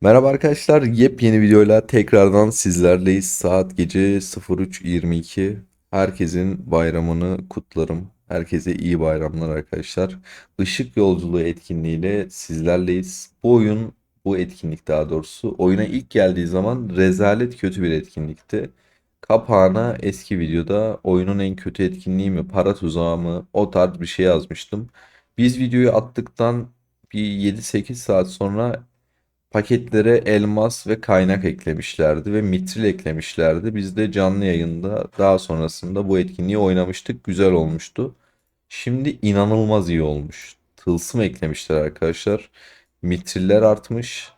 Merhaba arkadaşlar, yepyeni videoyla tekrardan sizlerleyiz. Saat gece 03:22. Herkesin bayramını kutlarım. Herkese iyi bayramlar arkadaşlar. Işık Yolculuğu etkinliğiyle sizlerleyiz. Bu etkinlik daha doğrusu oyuna ilk geldiği zaman rezalet kötü bir etkinlikti. Kapağına eski videoda oyunun en kötü etkinliği mi, para tuzağı mı, o tarz bir şey yazmıştım. Biz videoyu attıktan bir 7-8 saat sonra paketlere elmas ve kaynak eklemişlerdi ve mitril eklemişlerdi. Biz de canlı yayında daha sonrasında bu etkinliği oynamıştık. Güzel olmuştu. Şimdi inanılmaz iyi olmuş. Tılsım eklemişler arkadaşlar. Mitriller artmış.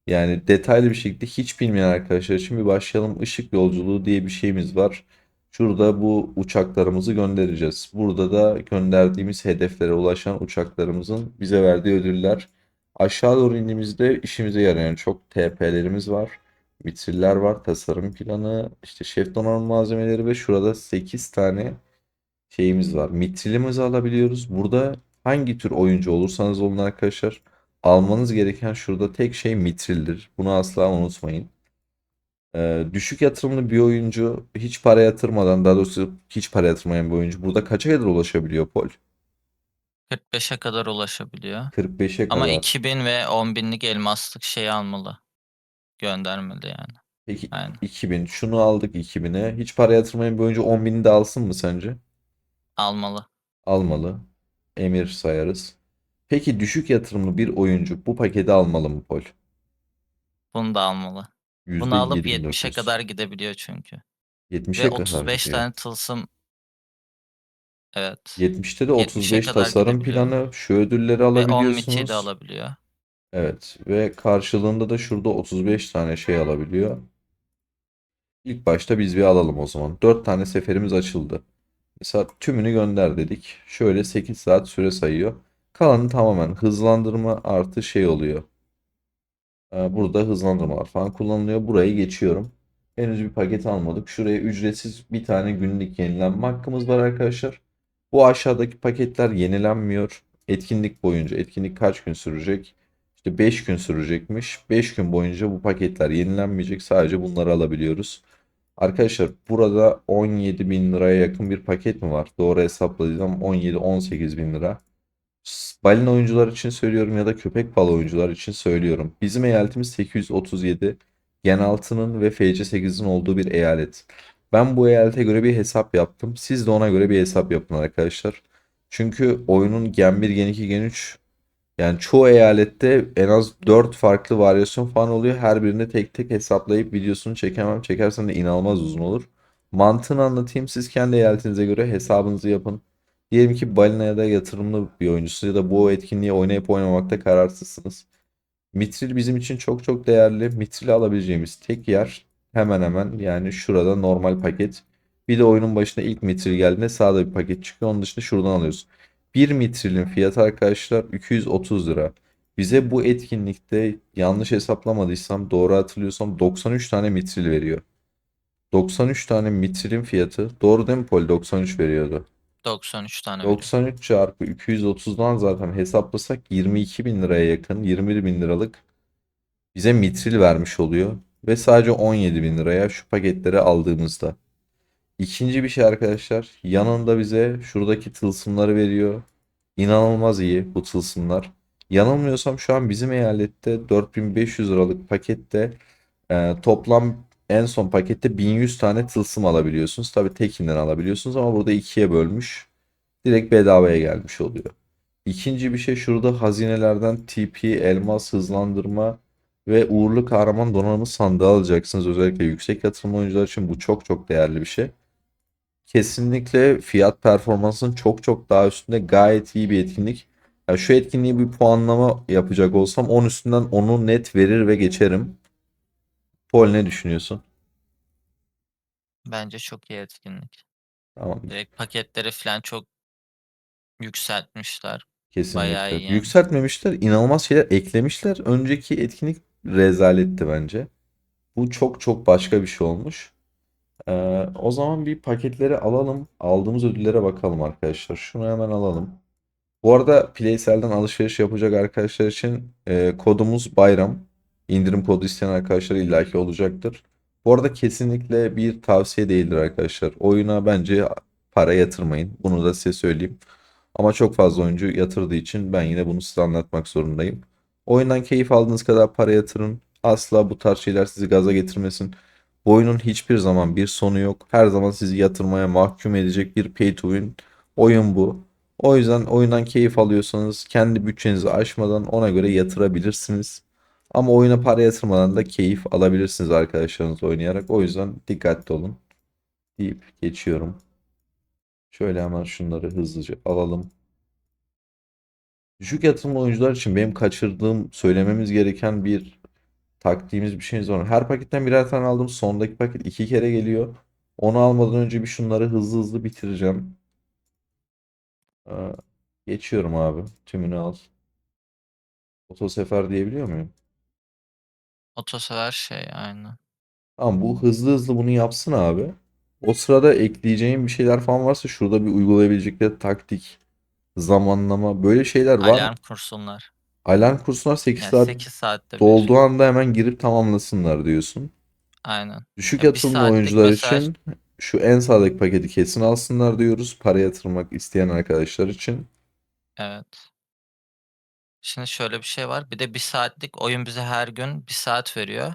Yani detaylı bir şekilde hiç bilmeyen arkadaşlar için bir başlayalım. Işık yolculuğu diye bir şeyimiz var. Şurada bu uçaklarımızı göndereceğiz. Burada da gönderdiğimiz hedeflere ulaşan uçaklarımızın bize verdiği ödüller. Aşağı doğru indiğimizde işimize yarayan çok TP'lerimiz var. Vitriller var, tasarım planı, işte şef donanım malzemeleri ve şurada 8 tane şeyimiz var. Mitrilimizi alabiliyoruz. Burada hangi tür oyuncu olursanız olun arkadaşlar, almanız gereken şurada tek şey mitrildir. Bunu asla unutmayın. Düşük yatırımlı bir oyuncu hiç para yatırmadan, daha doğrusu hiç para yatırmayan bir oyuncu burada kaça kadar ulaşabiliyor Pol? 45'e kadar ulaşabiliyor. 45'e Ama kadar. 2000 ve 10.000'lik elmaslık şey almalı. Göndermeli yani. Peki Aynen. 2000 şunu aldık 2000'e. Hiç para yatırmayan bir oyuncu 10.000'i de alsın mı sence? Almalı. Almalı. Emir sayarız. Peki düşük yatırımlı bir oyuncu bu paketi almalı mı Pol? Bunu da almalı. Bunu alıp 70'e %29. kadar gidebiliyor çünkü. Ve 70'e kadar 35 gidiyor. tane tılsım, evet. 70'te de 70'e 35 kadar tasarım gidebiliyor. planı, şu ödülleri Ve 10 mitiği de alabiliyorsunuz. alabiliyor. Evet ve karşılığında da şurada 35 tane şey alabiliyor. İlk başta biz bir alalım o zaman. 4 tane seferimiz açıldı. Mesela tümünü gönder dedik. Şöyle 8 saat süre sayıyor. Kalanı tamamen hızlandırma artı şey oluyor. Burada hızlandırmalar falan kullanılıyor. Burayı geçiyorum. Henüz bir paket almadık. Şuraya ücretsiz bir tane günlük yenilenme hakkımız var arkadaşlar. Bu aşağıdaki paketler yenilenmiyor. Etkinlik boyunca. Etkinlik kaç gün sürecek? İşte 5 gün sürecekmiş. 5 gün boyunca bu paketler yenilenmeyecek. Sadece bunları alabiliyoruz. Arkadaşlar burada 17 bin liraya yakın bir paket mi var? Doğru hesapladıysam 17-18 bin lira. Balina oyuncular için söylüyorum ya da köpek balığı oyuncular için söylüyorum. Bizim eyaletimiz 837. Gen 6'nın ve FC8'in olduğu bir eyalet. Ben bu eyalete göre bir hesap yaptım. Siz de ona göre bir hesap yapın arkadaşlar. Çünkü oyunun Gen 1, Gen 2, Gen 3 yani çoğu eyalette en az 4 farklı varyasyon falan oluyor. Her birini tek tek hesaplayıp videosunu çekemem. Çekersem de inanılmaz uzun olur. Mantığını anlatayım. Siz kendi eyaletinize göre hesabınızı yapın. Diyelim ki balina ya da yatırımlı bir oyuncusu ya da bu etkinliği oynayıp oynamakta kararsızsınız. Mitril bizim için çok çok değerli. Mitril alabileceğimiz tek yer hemen hemen yani şurada normal paket. Bir de oyunun başına ilk mitril geldiğinde sağda bir paket çıkıyor. Onun dışında şuradan alıyoruz. Bir mitrilin fiyatı arkadaşlar 230 lira. Bize bu etkinlikte yanlış hesaplamadıysam doğru hatırlıyorsam 93 tane mitril veriyor. 93 tane mitrilin fiyatı doğru değil mi Pol? 93 veriyordu. 93 tane veriyor. 93 çarpı 230'dan zaten hesaplasak 22 bin liraya yakın 21 bin liralık bize mitril vermiş oluyor. Ve sadece 17 bin liraya şu paketleri aldığımızda. İkinci bir şey arkadaşlar. Yanında bize şuradaki tılsımları veriyor. İnanılmaz iyi bu tılsımlar. Yanılmıyorsam şu an bizim eyalette 4500 liralık pakette toplam en son pakette 1100 tane tılsım alabiliyorsunuz. Tabi tekinden alabiliyorsunuz ama burada ikiye bölmüş. Direkt bedavaya gelmiş oluyor. İkinci bir şey şurada hazinelerden TP, elmas, hızlandırma ve uğurlu kahraman donanımı sandığı alacaksınız. Özellikle yüksek yatırım oyuncular için bu çok çok değerli bir şey. Kesinlikle fiyat performansının çok çok daha üstünde gayet iyi bir etkinlik. Ya şu etkinliği bir puanlama yapacak olsam 10 üstünden 10'u net verir ve geçerim. Paul ne düşünüyorsun? Bence çok iyi etkinlik. Tamam, Direkt paketleri falan çok yükseltmişler. Bayağı kesinlikle. iyi yani. Yükseltmemişler, inanılmaz şeyler eklemişler. Önceki etkinlik rezaletti bence. Bu çok çok başka bir şey olmuş. O zaman bir paketleri alalım. Aldığımız ödüllere bakalım arkadaşlar. Şunu hemen alalım. Bu arada Playsel'den alışveriş yapacak arkadaşlar için kodumuz bayram. İndirim kodu isteyen arkadaşlar illaki olacaktır. Bu arada kesinlikle bir tavsiye değildir arkadaşlar. Oyuna bence para yatırmayın. Bunu da size söyleyeyim. Ama çok fazla oyuncu yatırdığı için ben yine bunu size anlatmak zorundayım. Oyundan keyif aldığınız kadar para yatırın. Asla bu tarz şeyler sizi gaza getirmesin. Bu oyunun hiçbir zaman bir sonu yok. Her zaman sizi yatırmaya mahkum edecek bir pay to win oyun bu. O yüzden oyundan keyif alıyorsanız kendi bütçenizi aşmadan ona göre yatırabilirsiniz. Ama oyuna para yatırmadan da keyif alabilirsiniz arkadaşlarınızla oynayarak. O yüzden dikkatli olun deyip geçiyorum. Şöyle hemen şunları hızlıca alalım. Düşük yatırımlı oyuncular için benim kaçırdığım söylememiz gereken bir taktiğimiz bir şeyimiz var. Her paketten birer tane aldım. Sondaki paket 2 kere geliyor. Onu almadan önce bir şunları hızlı hızlı bitireceğim. Aa, geçiyorum abi. Tümünü al. Otosefer diyebiliyor muyum? Otosever şey aynı. Tamam bu hızlı hızlı bunu yapsın abi. O sırada ekleyeceğim bir şeyler falan varsa şurada bir uygulayabilecekleri taktik, zamanlama böyle şeyler var. Alarm kursunlar. Alarm kursunlar 8 Yani saat 8 saatte dolduğu bir. anda hemen girip tamamlasınlar diyorsun. Aynen. Düşük Ya bir yatırımlı saatlik oyuncular mesela, için şu en sağdaki paketi kesin alsınlar diyoruz. Para yatırmak isteyen arkadaşlar için. evet. Şimdi şöyle bir şey var. Bir de bir saatlik oyun bize her gün bir saat veriyor.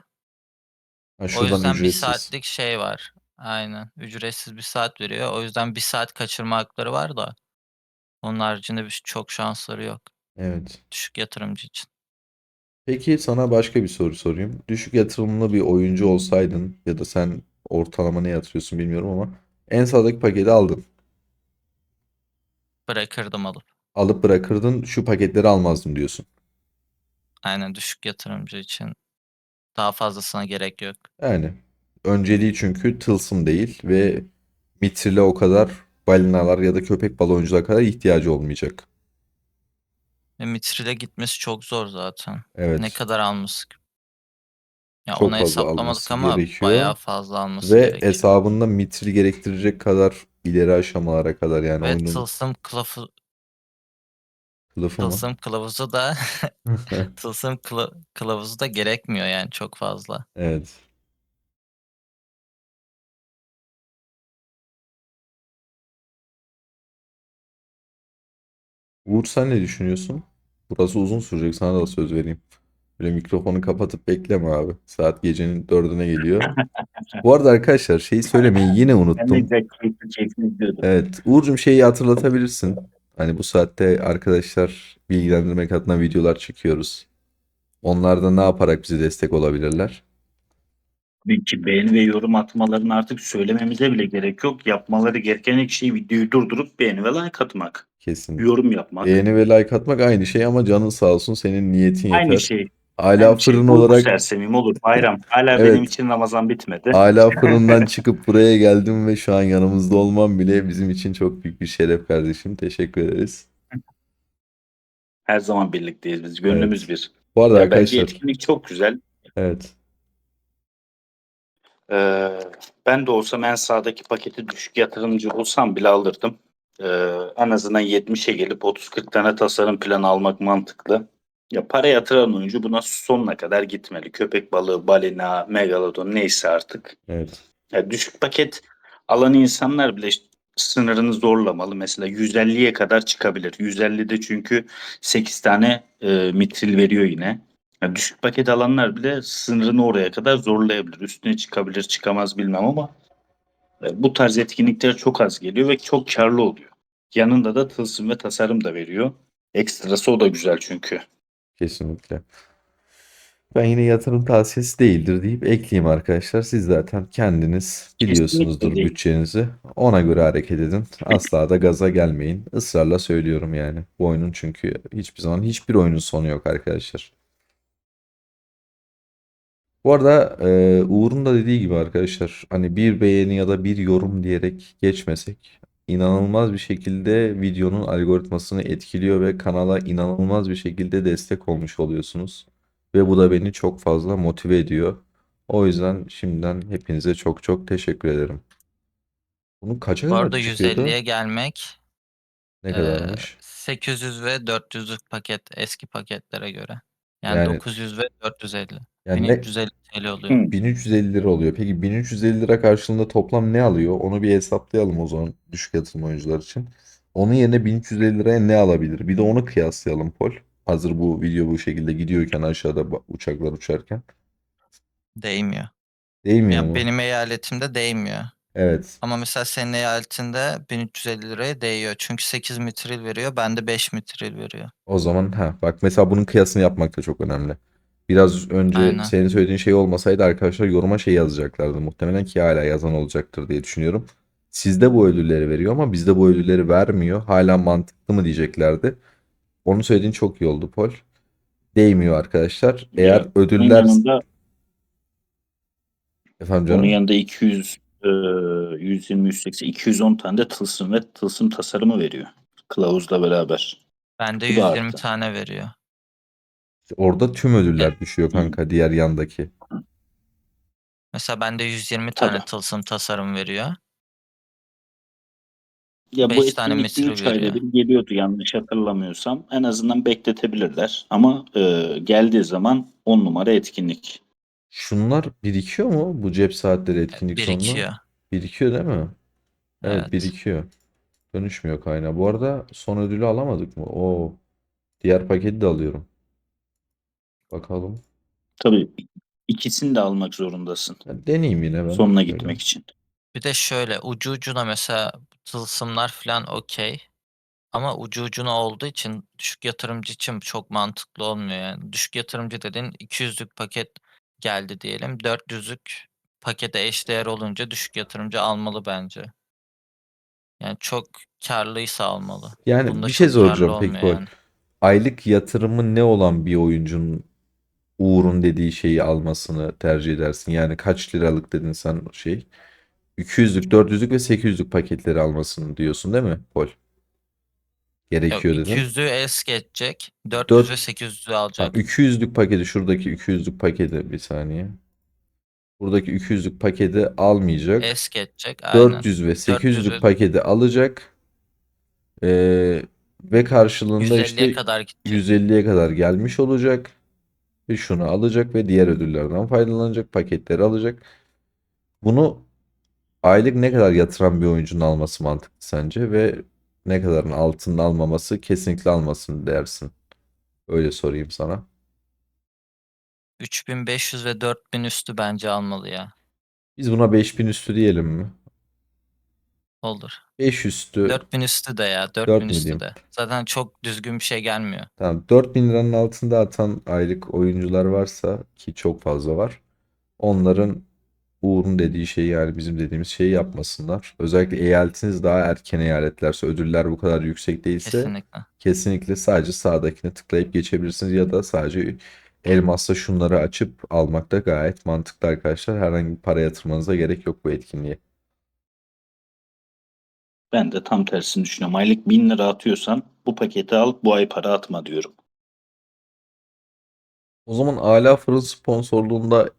Ha, O şuradan yüzden bir ücretsiz. saatlik şey var. Aynen. Ücretsiz bir saat veriyor. O yüzden bir saat kaçırma hakları var da. Onun haricinde çok şansları yok. Evet. Düşük yatırımcı için. Peki sana başka bir soru sorayım. Düşük yatırımlı bir oyuncu olsaydın ya da sen ortalama ne yatırıyorsun bilmiyorum ama en sağdaki paketi aldın. Bırakırdım alıp. Alıp bırakırdın şu paketleri almazdım diyorsun. Aynen, düşük yatırımcı için daha fazlasına gerek yok. Yani önceliği çünkü tılsım değil ve mitrile o kadar balinalar ya da köpek balığı oyuncular kadar ihtiyacı olmayacak. Ve Mitril'e gitmesi çok zor zaten. Ne Evet. kadar alması. Ya onu Çok fazla hesaplamadık alması ama gerekiyor bayağı fazla alması ve gerekiyor. hesabında mitril gerektirecek kadar ileri aşamalara kadar yani Ve oyunun kılıfı mı? tılsım kılavuzu da kılavuzu da gerekmiyor yani çok fazla. Evet. Uğur sen ne düşünüyorsun? Burası uzun sürecek sana da söz vereyim. Böyle mikrofonu kapatıp bekleme abi. Saat gecenin 4'üne geliyor. Bu arada arkadaşlar şeyi söylemeyi yine Ben de unuttum. güzel keyifli keyifli izliyordum. Evet. Uğur'cum şeyi hatırlatabilirsin. Hani bu saatte arkadaşlar bilgilendirmek adına videolar çekiyoruz. Onlar da ne yaparak bize destek olabilirler? Tabii ki beğeni ve yorum atmalarını artık söylememize bile gerek yok. Yapmaları gereken ilk şey videoyu durdurup beğeni ve like atmak. Kesinlikle. Yorum yapmak. Beğeni ve like atmak aynı şey ama canın sağ olsun senin niyetin Aynı yeter. şey. Hala Aynı şey. fırın Uyku olarak sersemim olur. Bayram. Hala benim evet için Ramazan bitmedi. hala fırından çıkıp buraya geldim ve şu an yanımızda olmam bile bizim için çok büyük bir şeref kardeşim. Teşekkür ederiz. Her zaman birlikteyiz biz. Gönlümüz Evet. bir. Bu arada Ya bence arkadaşlar etkinlik çok güzel. evet Ee, Ben de olsam en sağdaki paketi düşük yatırımcı olsam bile alırdım. En azından 70'e gelip 30-40 tane tasarım planı almak mantıklı. Ya para yatıran oyuncu buna sonuna kadar gitmeli. Köpek balığı, balina, megalodon neyse artık. evet Ya düşük paket alan insanlar bile işte sınırını zorlamalı. Mesela 150'ye kadar çıkabilir. 150'de çünkü 8 tane mitril veriyor yine. Ya düşük paket alanlar bile sınırını oraya kadar zorlayabilir. Üstüne çıkabilir, çıkamaz bilmem ama bu tarz etkinlikler çok az geliyor ve çok karlı oluyor. Yanında da tılsım ve tasarım da veriyor. Ekstrası o da güzel çünkü. kesinlikle. Ben yine yatırım tavsiyesi değildir deyip ekleyeyim arkadaşlar. Siz zaten kendiniz Kesinlikle biliyorsunuzdur değil. bütçenizi. Ona göre hareket edin. Asla da gaza gelmeyin. Israrla söylüyorum yani. Bu oyunun çünkü hiçbir zaman hiçbir oyunun sonu yok arkadaşlar. Bu arada Uğur'un da dediği gibi arkadaşlar hani bir beğeni ya da bir yorum diyerek geçmesek inanılmaz bir şekilde videonun algoritmasını etkiliyor ve kanala inanılmaz bir şekilde destek olmuş oluyorsunuz. Ve bu da beni çok fazla motive ediyor. O yüzden şimdiden hepinize çok çok teşekkür ederim. Bunun kaça Bu kadar arada çıkıyordu? 150'ye gelmek Ne kadarmış? 800 ve 400'lük paket eski paketlere göre. Yani Yani 900 ve 450. yani ne 1350 TL oluyor. Hı. 1350 lira oluyor. Peki 1350 lira karşılığında toplam ne alıyor? Onu bir hesaplayalım o zaman düşük yatırım oyuncular için. Onun yerine 1350 liraya ne alabilir? Bir de onu kıyaslayalım Pol. Hazır bu video bu şekilde gidiyorken aşağıda uçaklar uçarken. Değmiyor. Değmiyor Ya mu? benim eyaletimde değmiyor. Evet. Ama mesela senin eyaletinde 1350 liraya değiyor. Çünkü 8 mitril veriyor. Bende 5 mitril veriyor. O zaman bak mesela bunun kıyasını yapmak da çok önemli. Biraz önce Aynen. senin söylediğin şey olmasaydı arkadaşlar yoruma şey yazacaklardı. Muhtemelen ki hala yazan olacaktır diye düşünüyorum. Sizde bu ödülleri veriyor ama bizde bu ödülleri vermiyor. Hala mantıklı mı diyeceklerdi. Onu söylediğin çok iyi oldu Pol. Değmiyor arkadaşlar. Ya Eğer onun ödüller... yanında Efendim onun canım? yanında 200 120 180 210 tane de tılsım ve tılsım tasarımı veriyor. Kılavuzla beraber. Bende Bu da 120 arttı. tane veriyor. Orada tüm Ya, ödüller düşüyor Hı. kanka diğer yandaki. mesela bende 120 Tabii. tane tılsım tasarım veriyor. Ya bu 5 tane etkinlik bir mitril 3 ayda veriyor. bir geliyordu yanlış hatırlamıyorsam. En azından bekletebilirler. Ama geldiği zaman 10 numara etkinlik. Şunlar birikiyor mu bu cep saatleri etkinlik sonunda? Birikiyor. Birikiyor değil mi? Evet Evet. birikiyor. Dönüşmüyor kaynağı. Bu arada son ödülü alamadık mı? O diğer paketi de alıyorum. Bakalım. Tabii ikisini de almak zorundasın. Ya deneyeyim yine ben. Sonuna Şöyle. gitmek için. Bir de şöyle ucu ucuna mesela tılsımlar falan okey. Ama ucu ucuna olduğu için düşük yatırımcı için çok mantıklı olmuyor yani. Düşük yatırımcı dediğin 200'lük paket geldi diyelim. 400'lük pakete eşdeğer olunca düşük yatırımcı almalı bence. Yani çok karlıysa almalı. Yani Bunda bir şey çok karlı soracağım peki olmuyor Pol. yani. Aylık yatırımı ne olan bir oyuncunun Uğur'un dediği şeyi almasını tercih edersin? Yani kaç liralık dedin sen şey? 200'lük, 400'lük ve 800'lük paketleri almasını diyorsun değil mi Pol? Yok Gerekiyor dedin. 200'lüğü es geçecek. 400 ve 4 800'lüğü tamam, alacak. 200'lük paketi şuradaki 200'lük paketi bir saniye. Buradaki 200'lük paketi almayacak. Es geçecek aynen. 400 ve 400 800'lük ve paketi alacak. Ve karşılığında 150'ye işte kadar gidecek. 150'ye kadar gelmiş olacak. Ve şunu alacak ve diğer ödüllerden faydalanacak. Paketleri alacak. Bunu aylık ne kadar yatıran bir oyuncunun alması mantıklı sence? Ve ne kadarın altında almaması kesinlikle almasını dersin. Öyle sorayım sana. 3500 ve 4000 üstü bence almalı ya. Biz buna 5000 üstü diyelim mi? Olur. 5 üstü 4000 üstü de ya. 4 4000 mü üstü diyeyim? de. Zaten çok düzgün bir şey gelmiyor. Tamam 4000 liranın altında atan aylık oyuncular varsa ki çok fazla var. Onların Uğur'un dediği şeyi yani bizim dediğimiz şeyi yapmasınlar. Özellikle eyaletiniz daha erken eyaletlerse ödüller bu kadar yüksek değilse Kesinlikle. kesinlikle sadece sağdakine tıklayıp geçebilirsiniz ya da sadece elmasla şunları açıp almak da gayet mantıklı arkadaşlar. Herhangi bir para yatırmanıza gerek yok bu etkinliğe. Ben de tam tersini düşünüyorum. Aylık 1000 lira atıyorsan bu paketi al, bu ay para atma diyorum. O zaman Ala Fırın sponsorluğunda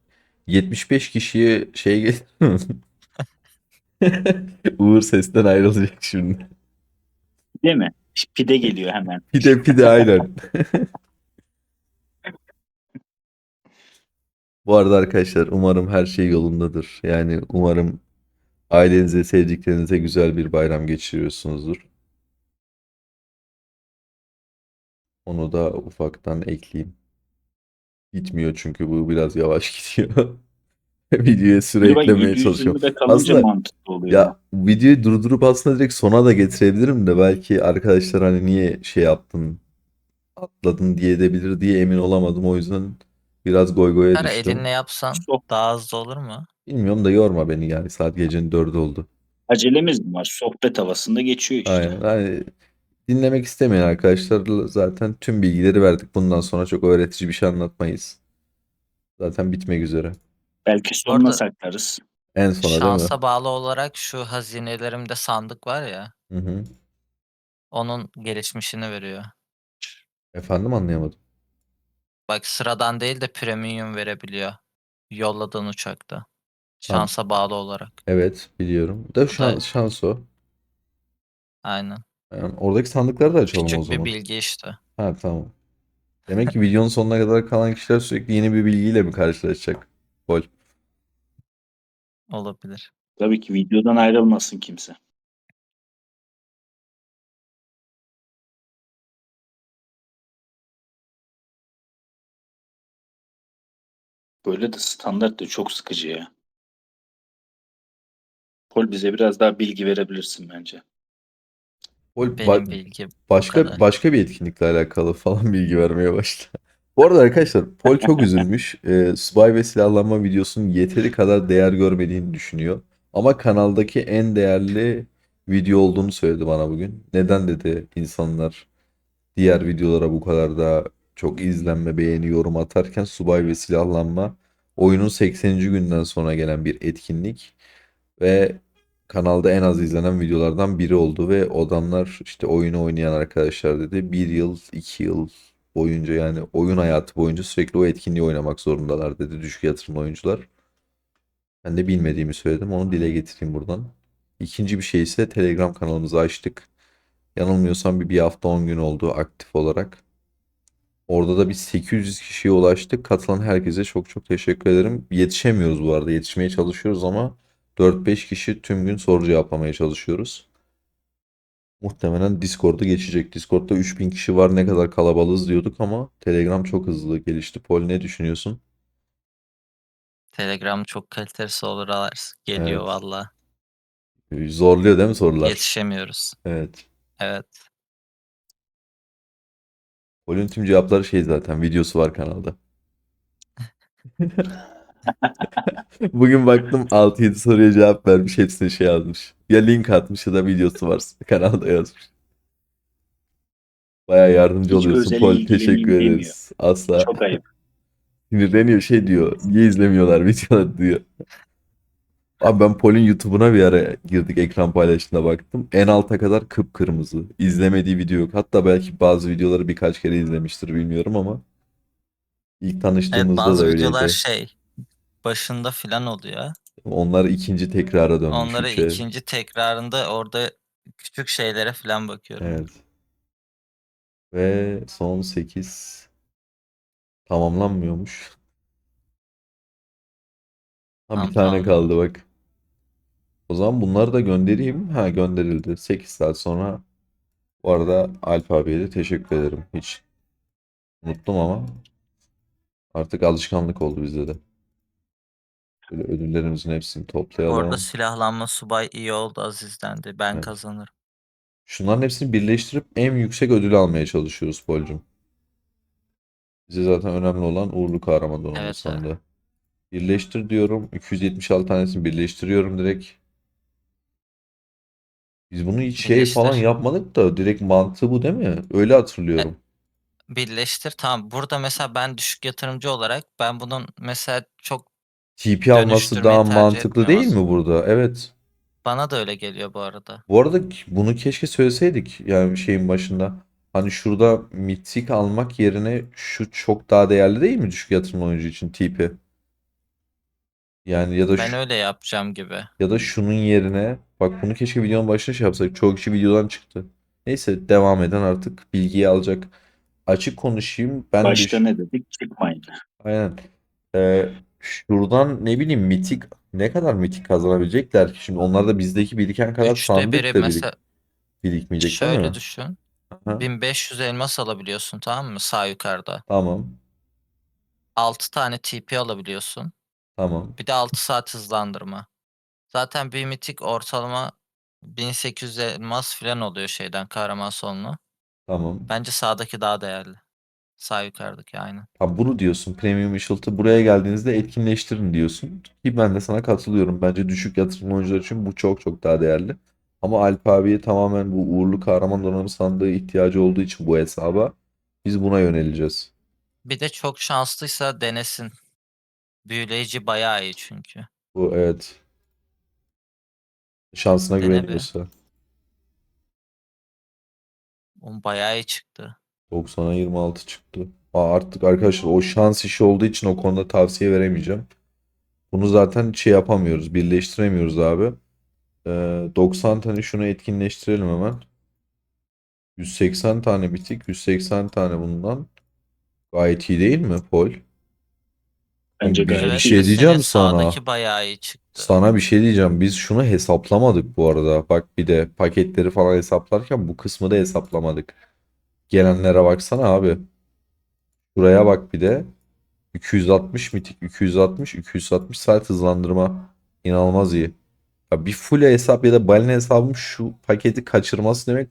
75 kişiye şey gelir mi? Uğur sesten ayrılacak şimdi. Değil mi? Pide geliyor hemen. Pide pide aynen. Bu arada arkadaşlar umarım her şey yolundadır. Yani umarım ailenize, sevdiklerinize güzel bir bayram geçiriyorsunuzdur. Onu da ufaktan ekleyeyim. Gitmiyor çünkü bu biraz yavaş gidiyor. Videoya süre Bir bak eklemeye çalışıyorum. 720'de kalınca Aslında mantıklı oluyor. ya videoyu durdurup aslında direkt sona da getirebilirim de belki arkadaşlar hani niye şey yaptın, atladın diye edebilir diye emin olamadım. O yüzden biraz goy goya Her düştüm. elinle yapsan Soh- daha hızlı olur mu? Bilmiyorum da yorma beni yani saat gecenin 4'ü oldu. Acelemiz mi var? Sohbet havasında geçiyor işte. Aynen. Hani dinlemek istemeyen arkadaşlar zaten tüm bilgileri verdik. Bundan sonra çok öğretici bir şey anlatmayız. Zaten bitmek üzere. Belki Bu sonuna arada saklarız. En sona değil mi? şansa bağlı olarak şu hazinelerimde sandık var ya. Hı hı. Onun gelişmişini veriyor. Efendim anlayamadım. Bak sıradan değil de premium verebiliyor. Yolladığın uçakta. Tamam. Şansa bağlı olarak. Evet biliyorum. Da Bu da şans o. aynen. Yani oradaki sandıkları da açalım o Küçük bir zaman. bilgi işte. Ha tamam. Demek ki videonun sonuna kadar kalan kişiler sürekli yeni bir bilgiyle mi karşılaşacak? Pol. Olabilir. Tabii ki videodan ayrılmasın kimse. Böyle de standart da çok sıkıcı ya. Pol, bize biraz daha bilgi verebilirsin bence. Pol Benim bilgi bu başka kadar. başka bir etkinlikle alakalı falan bilgi vermeye başladı. Bu arada arkadaşlar Pol çok üzülmüş. Subay ve silahlanma videosunun yeteri kadar değer görmediğini düşünüyor. Ama kanaldaki en değerli video olduğunu söyledi bana bugün. Neden dedi insanlar diğer videolara bu kadar da çok izlenme, beğeni, yorum atarken Subay ve Silahlanma oyunun 80. günden sonra gelen bir etkinlik ve kanalda en az izlenen videolardan biri oldu ve o adamlar işte oyunu oynayan arkadaşlar dedi bir yıl, 2 yıl boyunca yani oyun hayatı boyunca sürekli o etkinliği oynamak zorundalar dedi düşük yatırımlı oyuncular. Ben de bilmediğimi söyledim. Onu dile getireyim buradan. İkinci bir şey ise Telegram kanalımızı açtık. Yanılmıyorsam bir hafta 10 gün oldu aktif olarak. Orada da biz 800 kişiye ulaştık. Katılan herkese çok çok teşekkür ederim. Yetişemiyoruz bu arada. Yetişmeye çalışıyoruz ama 4-5 kişi tüm gün soru cevaplamaya çalışıyoruz. Muhtemelen Discord'a geçecek. Discord'da 3000 kişi var. Ne kadar kalabalığız diyorduk ama Telegram çok hızlı gelişti. Pol ne düşünüyorsun? Telegram çok kaliteli sorular geliyor Evet. valla. Zorluyor değil mi sorular? Yetişemiyoruz. Evet. Evet. Pol'ün tüm cevapları şey zaten. Videosu var kanalda. Bugün baktım 6-7 soruya cevap vermiş. Hepsine şey yazmış. Ya link atmış ya da videosu var. Kanalda yazmış. Bayağı yardımcı Hiç oluyorsun özel Pol. Teşekkür ilgileneyim demiyor. ederiz. Asla. Çok ayıp. Sinirleniyor şey diyor. Niye izlemiyorlar videoları diyor. Abi ben Pol'ün YouTube'una bir ara girdik ekran paylaşımına baktım. En alta kadar kıpkırmızı. İzlemediği video yok. Hatta belki bazı videoları birkaç kere izlemiştir bilmiyorum ama ilk Evet, tanıştığımızda da bazı videolar öyleydi. şey başında filan oluyor. Onlar ikinci tekrara dönmüş Onları üçe. ikinci tekrarında orada küçük şeylere filan bakıyorum. Evet. Ve son 8 tamamlanmıyormuş. Ha bir Tam tane kaldı tamamlanır. bak. O zaman bunları da göndereyim. Ha gönderildi. 8 saat sonra. Bu arada Alp abiye de teşekkür ederim. Hiç unuttum ama artık alışkanlık oldu bizde de. Böyle ödüllerimizin hepsini Orada toplayalım. silahlanma subay iyi oldu, azizlendi. Ben Evet. kazanırım. Şunların hepsini birleştirip en yüksek ödülü almaya çalışıyoruz Polcum. Bize zaten önemli olan uğurlu kahraman donanımı Evet, evet. sandığı. Birleştir diyorum. 276 tanesini birleştiriyorum direkt. Biz bunu hiç şey falan Birleştir. yapmadık da direkt mantığı bu değil mi? Öyle E, hatırlıyorum. birleştir. Tamam. Burada mesela ben düşük yatırımcı olarak ben bunun mesela çok TP alması dönüştürmeyi daha tercih mantıklı etmiyorum değil mi aslında. burada? Evet. Bana da öyle geliyor bu arada. Bu arada bunu keşke söyleseydik yani şeyin başında. Hani şurada mitik almak yerine şu çok daha değerli değil mi düşük yatırımlı oyuncu için TP? Yani ya da Ben öyle yapacağım gibi. şunun yerine bak bunu keşke videonun başına şey yapsak. Çoğu kişi videodan çıktı. Neyse devam eden artık bilgiyi alacak. Açık konuşayım ben Başta düş. ne dedik? Çıkmayın. Aynen. Şuradan ne bileyim mitik ne kadar mitik kazanabilecekler ki? Şimdi onlar da bizdeki biriken kadar Üçte sandık biri da mesela birikmeyecek değil şöyle mi? düşün. Aha, 1500 elmas alabiliyorsun, tamam mı? Sağ yukarıda. tamam. 6 tane TP alabiliyorsun. Tamam. Bir de 6 saat hızlandırma. Zaten bir mitik ortalama 1800 elmas falan oluyor şeyden, kahraman sonuna. Tamam. Bence sağdaki daha değerli. Sağ yukarıdaki aynı. Ha bunu diyorsun. Premium Işıltı buraya geldiğinizde etkinleştirin diyorsun. Ki ben de sana katılıyorum. Bence düşük yatırım oyuncular için bu çok çok daha değerli. Ama Alp abiye tamamen bu uğurlu kahraman donanım sandığı ihtiyacı olduğu için bu hesaba biz buna yöneleceğiz. Bir de çok şanslıysa denesin. Büyüleyici bayağı iyi çünkü. Bu evet. Şansına Dene bir. güveniyorsa. O bayağı iyi çıktı. 90'a 26 çıktı. Artık arkadaşlar o şans işi olduğu için o konuda tavsiye veremeyeceğim. Bunu zaten şey yapamıyoruz. Birleştiremiyoruz abi. 90 tane şunu etkinleştirelim hemen. 180 tane bitik, 180 tane bundan. Gayet iyi değil mi Pol? Bence Bir gayet Evet şey iyi. mesela diyeceğim sana. sağdaki bayağı iyi çıktı. Sana bir şey diyeceğim. Biz şunu hesaplamadık bu arada. Bak bir de paketleri falan hesaplarken bu kısmı da hesaplamadık. Gelenlere baksana abi. Buraya bak bir de. 260 mitik, 260, 260 saat hızlandırma. İnanılmaz iyi. Ya bir full hesap ya da balina hesabım şu paketi kaçırması demek,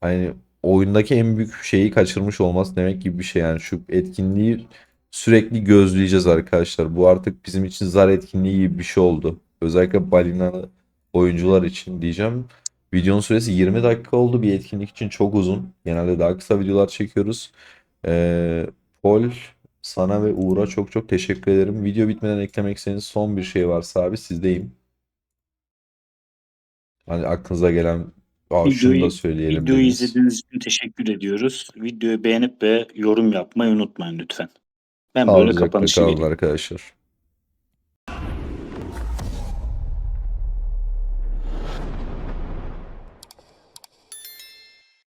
hani oyundaki en büyük şeyi kaçırmış olması demek gibi bir şey yani. Şu etkinliği sürekli gözleyeceğiz arkadaşlar. Bu artık bizim için zar etkinliği gibi bir şey oldu. Özellikle balinalı oyuncular için diyeceğim. Videonun süresi 20 dakika oldu. Bir etkinlik için çok uzun. Genelde daha kısa videolar çekiyoruz. Ee, Pol, sana ve Uğur'a çok çok teşekkür ederim. Video bitmeden eklemek istediğiniz son bir şey varsa abi sizdeyim. Hani aklınıza gelen, şunu da Videoyu söyleyelim videoyu dediniz. izlediğiniz için teşekkür ediyoruz. Videoyu beğenip ve yorum yapmayı unutmayın lütfen. Ben böyle Sağlıcakla kapanışı kalın vereyim. arkadaşlar.